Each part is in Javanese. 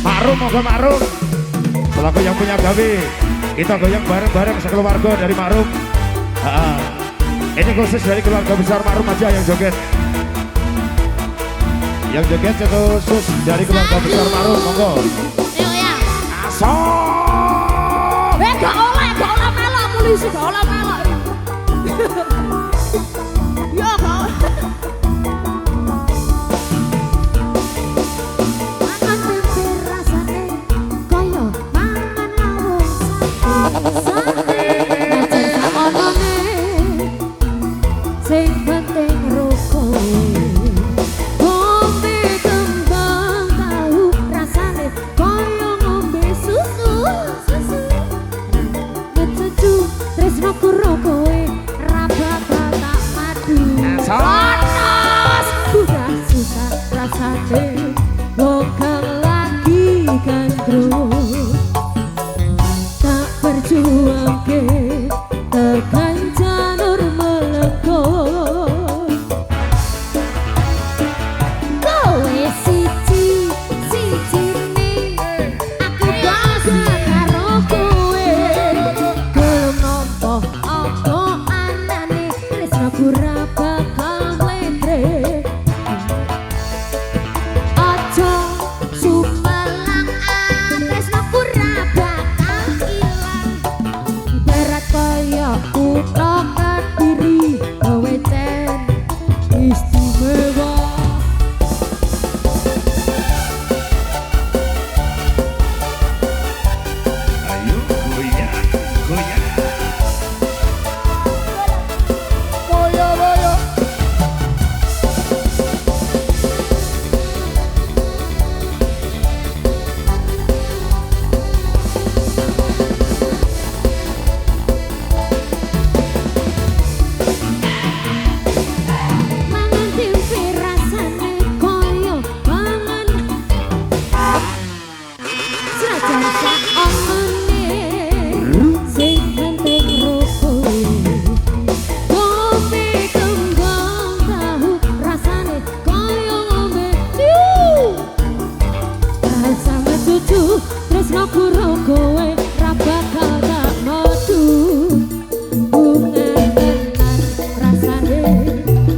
Marum, moga Marum. Selaku yang punya gawe, kita goyang bareng-bareng sekeluarga dari Marum. Ini khusus dari keluarga besar Marum aja yang joget. Yang joget itu khusus dari keluarga besar Marum, monggo. Ayo ya. Aso. Gak oleh melok polisi, gak oleh melok. Ya gak oleh. Makan tempe rasane koyo mangan lawon sate. Najan sakonone sing penting rukoe. Ngombe kembang tahu rasane koyo ngombe susu. Ngecucu tresno karo kowe ra bakal tak madu. Panas udah susah rasane bukan lagi gandrung. Tak berjuang ke tekan janur melekot. Kowe siji nih aku bangsa karo kowe. Gelem nampa apa anane tresnaku ra bakal mlendre. Aja sumelang tresnaku ra bakal ilang. Ibarat kaya kutha Kediri gawe ten istimewa. Ayo goyang, goyang. Boyo, boyo. Mangan tempe rasane koyo mangan senajan saomone sing penting rukoe. Ngombe kembang tahu rasane koyo ngombe rasa mecucu tresno karo kowe ra bakal tak madu. Bunga tenan rasane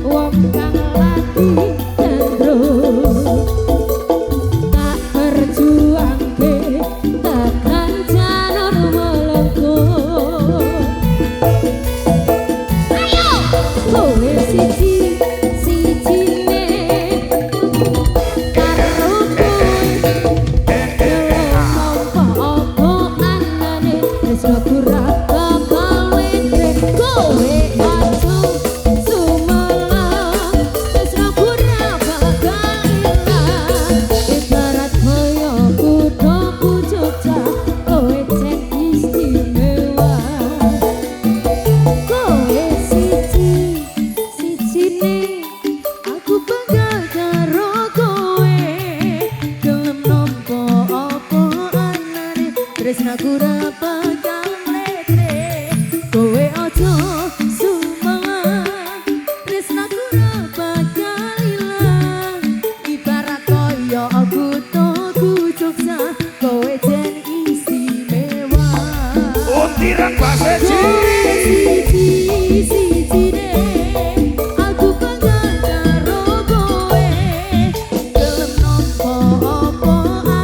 wong kang lagi gandrung. Tak berjuang ke tekan janur melengkung. Ayo kowe siji nih karo kowe. Gelem nampa apa anane tresnaku ra bakal mlendre. Kowe aja sumelang tresnaku ra bakal ilang. Ibarat kaya kuthaku Jogja kowe cek istimewa. Kowe siji nih aku bangga karo kowe. Gelem nampa apa anane tresnaku ra bakal mlendre. Kowe aja sumelang tresnaku ra bakal ilang. Ibarat kaya kuthaku Jogja kowe jen istimewa. Utiran baseji. Siji nih aku bangga karo kowe. Gelem nampa apa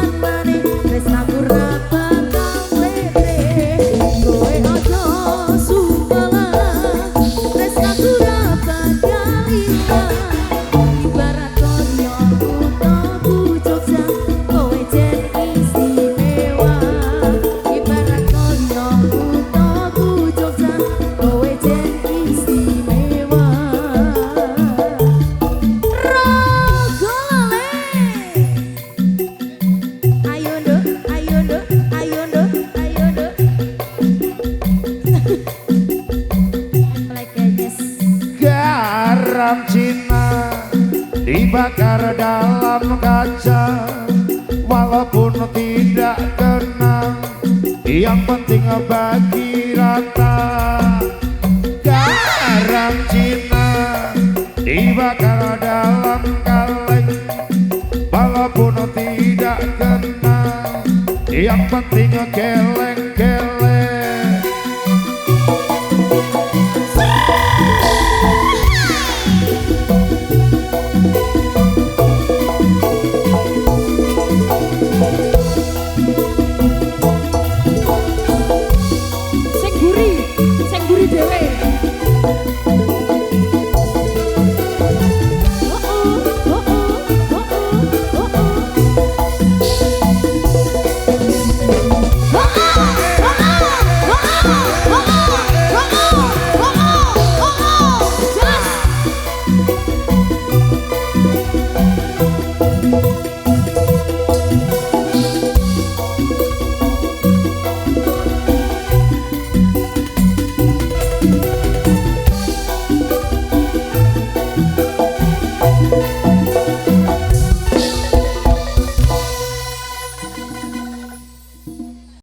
anane tresnaku ra bakal mlendre. Kowe aja sumelang tresnaku ra bakal ilang. Ibarat kaya kuthaku Jogja kowe jen istimewa. Ibarat kaya kuthaku Jogja kowe jen istimewa. Rogole. Ayo nduk, ayo nduk, ayo nduk, ayo nduk. Lekenyes. Garam Cina dibakar dalam kaca, walaupun tidak kenal, yang penting bagi rata. Garam Cina dibakar dalam kaleng, walaupun tidak kenal, Yang penting ngegele